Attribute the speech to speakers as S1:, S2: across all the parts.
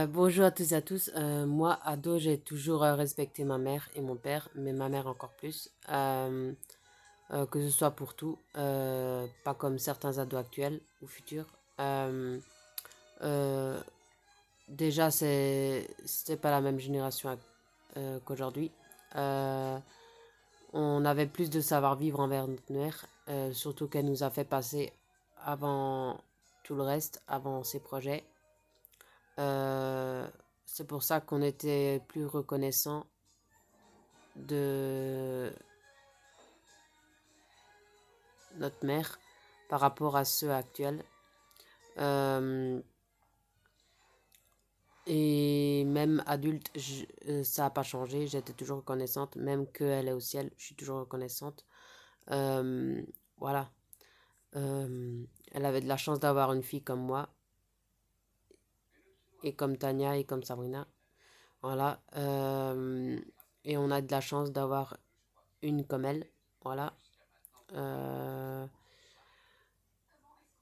S1: Bonjour à tous et à tous. Moi, ado, j'ai toujours respecté ma mère et mon père, mais ma mère encore plus. Que ce soit pour tout, pas comme certains ados actuels ou futurs. Euh, euh, Déjà, c'était pas la même génération qu'aujourd'hui. Euh, on avait plus de savoir-vivre envers notre mère, surtout qu'elle nous a fait passer avant tout le reste, avant ses projets. Euh, c'est pour ça qu'on était plus reconnaissant de notre mère par rapport à ceux actuels. Euh, et même adulte, ça n'a pas changé. J'étais toujours reconnaissante, même qu'elle est au ciel, je suis toujours reconnaissante. Euh, voilà. Elle avait de la chance d'avoir une fille comme moi, et comme Tania, et comme Sabrina. Voilà. Et on a de la chance d'avoir une comme elle. Voilà. Euh,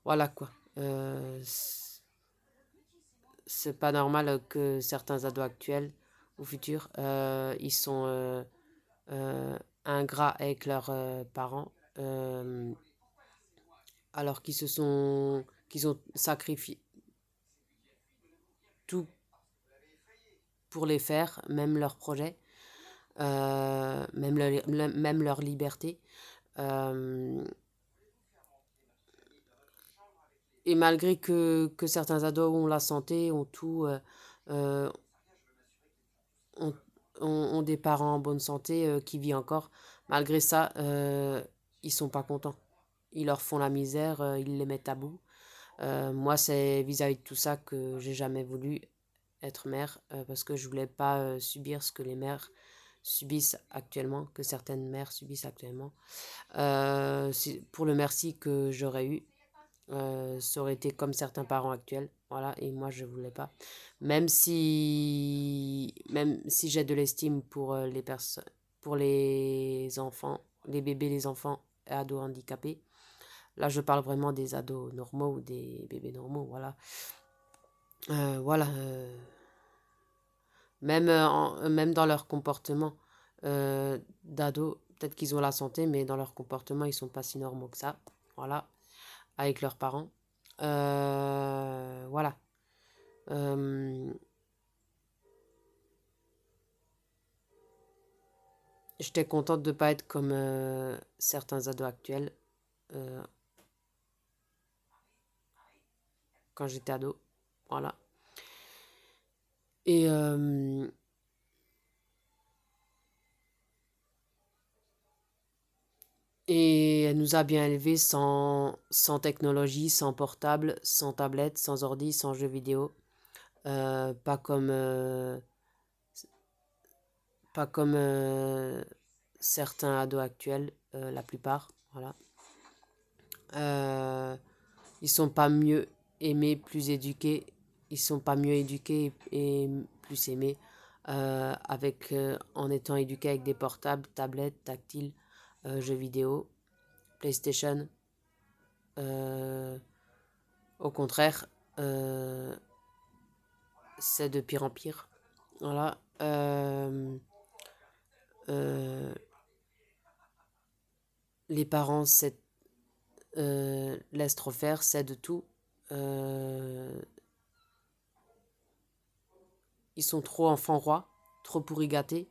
S1: voilà quoi. C'est pas normal que certains ados actuels ou futurs, ils sont ingrats avec leurs parents, euh, alors qu'ils ont sacrifié tout pour les faire, même leurs projets, même leur liberté. Euh, et malgré que certains ados ont la santé, ont tout, euh, ont, ont des parents en bonne santé qui vivent encore. Malgré ça, ils sont pas contents. Ils leur font la misère, ils les mettent à bout. Moi, c'est vis-à-vis de tout ça que j'ai jamais voulu être mère parce que je voulais pas subir ce que les mères subissent actuellement, que certaines mères subissent actuellement. Pour le merci que j'aurais eu, ça aurait été comme certains parents actuels, voilà, et moi je voulais pas. Même si j'ai de l'estime pour les personnes, pour les enfants, les bébés, les enfants et ados handicapés. Là, je parle vraiment des ados normaux ou des bébés normaux, voilà. Voilà. Même dans leur comportement d'ados, peut-être qu'ils ont la santé, mais dans leur comportement, ils sont pas si normaux que ça, voilà, avec leurs parents. Voilà. Euh, J'étais contente de ne pas être comme certains ados actuels euh, quand j'étais ado. Voilà. Et, euh, et elle nous a bien élevés sans technologie, sans portable, sans tablette, sans ordi, sans jeux vidéo. Pas comme, pas comme certains ados actuels, la plupart. Voilà. Euh, Ils sont pas mieux aimés, plus éduqués. Ils sont pas mieux éduqués et plus aimés en étant éduqués avec des portables, tablettes, tactiles, jeux vidéo, PlayStation. Euh, Au contraire, c'est de pire en pire. Voilà. Euh, les parents laissent trop faire, cèdent tout. Euh, Ils sont trop enfants rois, trop pourri gâtés.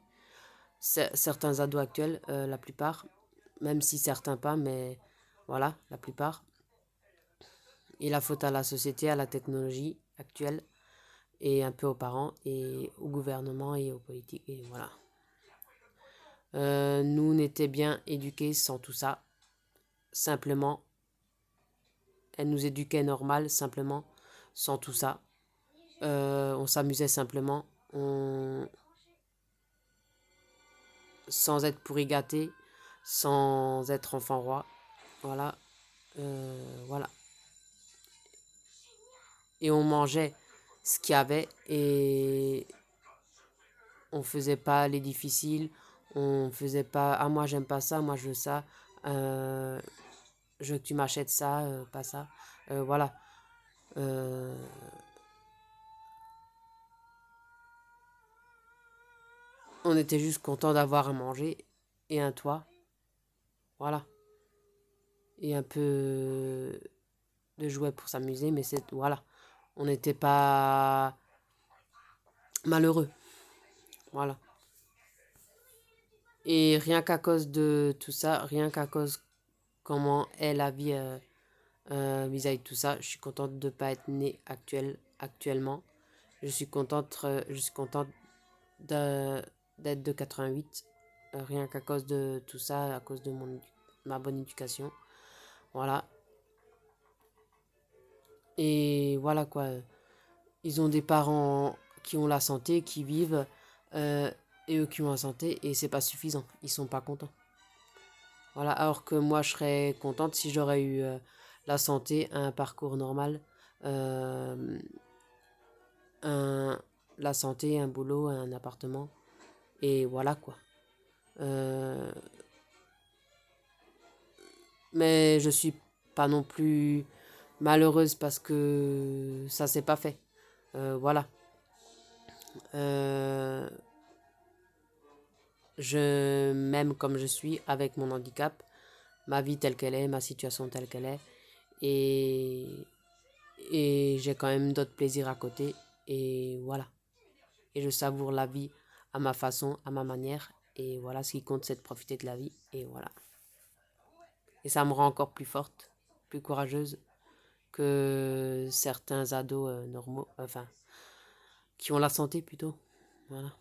S1: Certains ados actuels, la plupart, même si certains pas, mais voilà, la plupart. Et la faute à la société, à la technologie actuelle, et un peu aux parents, et au gouvernement, et aux politiques, et voilà. Nous, on était bien éduqués sans tout ça. Simplement, elle nous éduquait normal, simplement, sans tout ça. On s'amusait simplement, sans être pourri gâté, sans être enfant roi. Voilà. Voilà. Et on mangeait ce qu'il y avait et on faisait pas les difficiles. On faisait pas ah moi j'aime pas ça, moi je veux ça. Euh, je veux que tu m'achètes ça, pas ça. Voilà. Euh, On était juste content d'avoir à manger et un toit, voilà. Et un peu de jouets pour s'amuser, mais c'est voilà. On n'était pas malheureux, voilà. Et rien qu'à cause de tout ça, rien qu'à cause comment est la vie vis-à-vis de tout ça, je suis contente de ne pas être née actuellement. Je suis contente de- d'être de 88, rien qu'à cause de tout ça, à cause de ma bonne éducation. Voilà. Et voilà quoi. Ils ont des parents qui ont la santé, qui vivent, euh, et eux qui ont la santé, et c'est pas suffisant. Ils sont pas contents. Voilà. Alors que moi, je serais contente si j'aurais eu la santé, un parcours normal, euh, un, la santé, un boulot, un appartement, et voilà quoi. Euh, mais je suis pas non plus malheureuse parce que ça s'est pas fait. Voilà. Euh, je m'aime comme je suis avec mon handicap, ma vie telle qu'elle est, ma situation telle qu'elle est. Et, et j'ai quand même d'autres plaisirs à côté. Et voilà. Et je savoure la vie à ma façon, à ma manière. Et voilà, ce qui compte, c'est de profiter de la vie. Et voilà. Et ça me rend encore plus forte, plus courageuse que certains ados normaux, enfin, qui ont la santé plutôt. Voilà.